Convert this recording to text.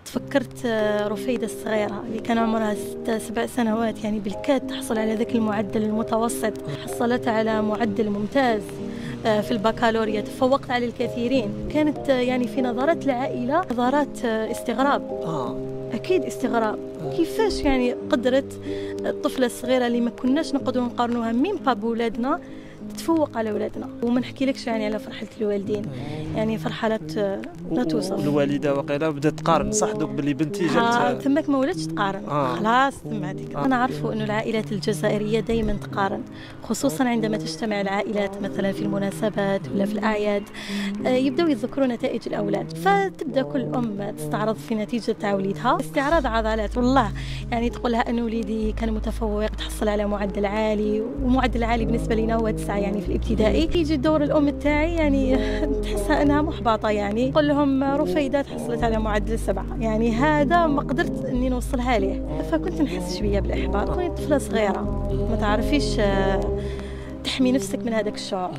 فكرت رفيدة الصغيرة اللي كان عمرها 6-7 سنوات، يعني بالكاد تحصل على ذاك المعدل المتوسط، حصلت على معدل ممتاز في البكالوريا، تفوقت على الكثيرين. كانت يعني في نظرات العائلة نظرات استغراب. أكيد استغراب. كيفاش يعني قدرت الطفلة الصغيرة اللي ما كناش نقدروا نقارنوها من باب ولادنا تتفوق على ولادنا؟ وما نحكيلكش يعني على فرحة الوالدين، يعني فرحة لا توصف. الوالده وقيله بدات تقارن، صح دوك باللي بنتي جات تماك ما ولاتش تقارن. خلاص تم هذيك. انا عارفه انه العائلات الجزائريه دائما تقارن، خصوصا عندما تجتمع العائلات مثلا في المناسبات ولا في الاعياد، يبداو يتذكروا نتائج الاولاد، فتبدا كل ام تستعرض في نتيجه تاع وليدها استعراض عضلات. والله يعني تقول لها ان وليدي كان متفوق، تحصل على معدل عالي، ومعدل عالي بالنسبه لنا هو 9 يعني في الابتدائي. يجي دور الام تاعي يعني تحسها انها محبطه، يعني تقول لهم رفيدة تحصلت على معدل 7، يعني هذا ما قدرت اني نوصلها ليه. فكنت نحس شويه بالاحباط، كنت طفله صغيره ما تعرفيش تحمي نفسك من هذاك الشعور.